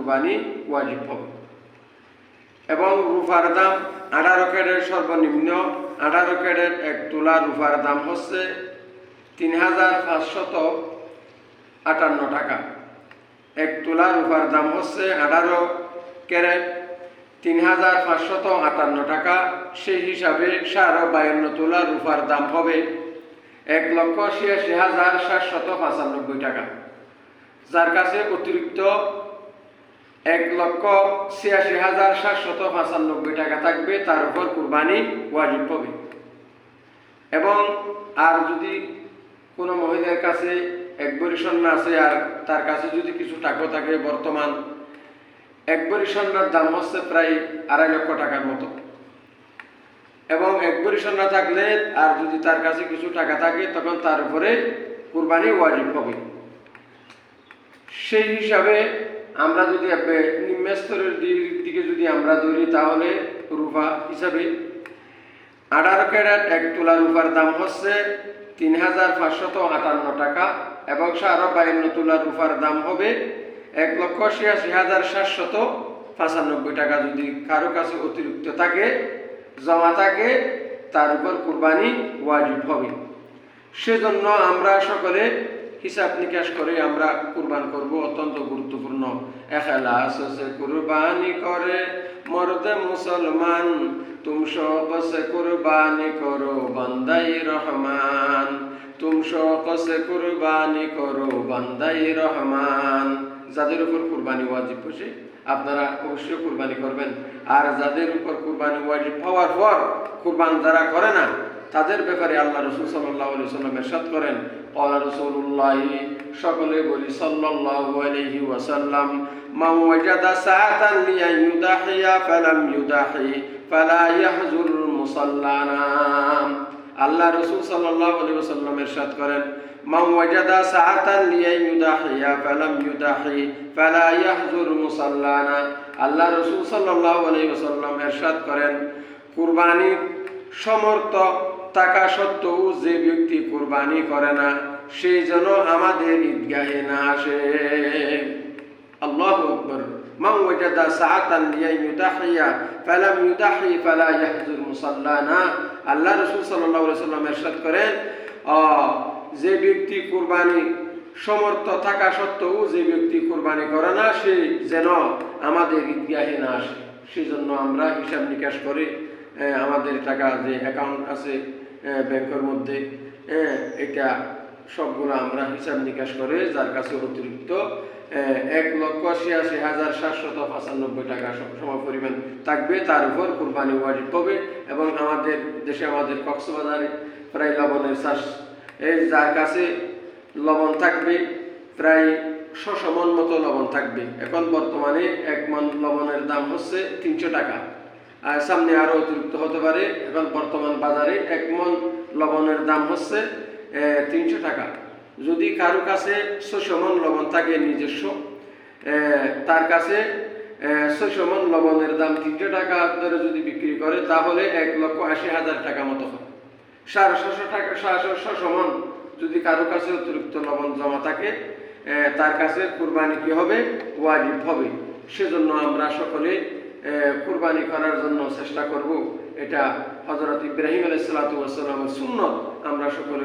কুরবানি ওয়াজিব হবে। এবং রূপার দাম 18 ক্যারেট, সর্বনিম্ন 18 ক্যারেট 1 তোলা রূপার দাম হচ্ছে 3558 টাকা। 1 তোলা রূপার দাম হচ্ছে 18 ক্যারেট 3558 টাকা। সেই হিসাবে 52 তোলা রূপার দাম হবে 1,86,795 টাকা। যার কাছে অতিরিক্ত 1,86,795 টাকা থাকবে তার উপর কুরবানি ওয়াজিব হবে। এবং আর যদি কোনো মহিলার কাছে এক ভরি স্বর্ণ আছে আর তার কাছে যদি কিছু টাকা থাকে, বর্তমান এক ভরি স্বর্ণের দাম হচ্ছে প্রায় 2.5 লক্ষ টাকার মতো। এবং এক ভরি স্বর্ণ থাকলে আর যদি তার কাছে কিছু টাকা থাকে তখন তার উপরে কুরবানি ওয়াজিব হবে। সেই হিসাবে আমরা যদি নিম্ন স্তরের দিকে যদি আমরা ধরি তাহলে রূপা হিসাবে 18 ক্যারেট 1 তোলা রূপার দাম হচ্ছে 3558 টাকা। এবং 52 তোলা রূপার দাম হবে 1,86,795 টাকা। যদি কারো কাছে অতিরিক্ত থাকে, জমা থাকে, তার উপর কুরবানি ওয়াজিব হবে। সেজন্য আমরা সকলে হিসাব নিকাশ করে আমরা কুরবান করব। অত্যন্ত গুরুত্বপূর্ণ। এখলাস সে কুরবানি করে মর্দে মুসলমান, তুম শৌক সে কুরবানি করো বান্দাই রহমান, তুম শৌক সে কুরবানি করো বান্দাই রহমান। যাদের উপর কুরবানি ওয়াজিব হয়েছে আপনারা অবশ্যই কুরবানি করবেন। আর যাদের উপর কুরবানি ওয়াজিব হওয়ার পর কুরবান যারা করে না তাদের ব্যাপারে আল্লাহ রাসূল সাল্লাল্লাহু আলাইহি ওয়াসাল্লাম ইরশাদ করেন, ক্বালা রাসূলুল্লাহ, সকলে বলি সাল্লাল্লাহু আলাইহি ওয়াসাল্লাম, মান ওয়াজাদা সাআতান লিয়ায়ুদাহিয়া ফালাম ইউদাহি ফালা ইয়াহজুর মুসাল্লানা। আল্লাহ রাসূল সাল্লাল্লাহু আলাইহি ওয়াসাল্লাম ইরশাদ করেন, মান ওয়াজাদা সাআতান লিয়ায়ুদাহিয়া ফালাম ইউদাহি ফালা ইয়াহজুর মুসাল্লানা। আল্লাহ রাসূল সাল্লাল্লাহু আলাইহি ওয়াসাল্লাম ইরশাদ করেন, কুরবানি সমর্থ থাকা সত্ত্বেও যে ব্যক্তি কুরবানি করে না সে যেন আমাদের ঈদগাহে না আসে। আল্লাহু আকবার। মান ওয়াজাদা সাআতান লিয়ায়ুদাহিয়া ফালাম ইউদাহি ফালা ইয়াহজুর মুসাল্লানা। আল্লাহ রাসূল সাল্লাল্লাহু আলাইহি ওয়াসাল্লাম ইরশাদ করেন, যে ব্যক্তি কুরবানি সমর্থ থাকা সত্ত্বেও যে ব্যক্তি কুরবানি করে না সে যেন আমাদের ঈদগাহে না আসে। সেজন্য আমরা হিসাব নিকাশ করে আমাদের টাকা যে অ্যাকাউন্ট আছে ব্যাংকের মধ্যে, এটা সবগুলো আমরা হিসাব নিকাশ করে যার কাছে অতিরিক্ত 1,86,795 টাকা সমপরিমাণ থাকবে তার উপর কুরবানি ওয়াজিব হবে। এবং আমাদের দেশে, আমাদের কক্সবাজারে প্রায় লবণের চাষ, যার কাছে লবণ থাকবে প্রায় 600 মণ মতো লবণ থাকবে। এখন বর্তমানে 1 মণ লবণের দাম হচ্ছে 300 টাকা, আর সামনে আরও অতিরিক্ত হতে পারে। এখন বর্তমান বাজারে 1 মণ লবণের দাম হচ্ছে 300 টাকা। যদি কারো কাছে 600 মণ লবণ থাকে নিজস্ব, তার কাছে 600 মণ লবণের দাম 300 টাকা ধরে যদি বিক্রি করে তাহলে 1,80,000 টাকা মতো হয়। 650 টাকা, 600 মণ যদি কারো কাছে অতিরিক্ত লবণ জমা থাকে তার কাছে কুরবানি কি হবে? ওয়াজিব হবে। সেজন্য আমরা সকলে কুরবানি করার জন্য চেষ্টা করব। এটা হযরত ইব্রাহিম আলাইহিস সালাতু ওয়াস সালামের সুন্নাত। আমরা সকলে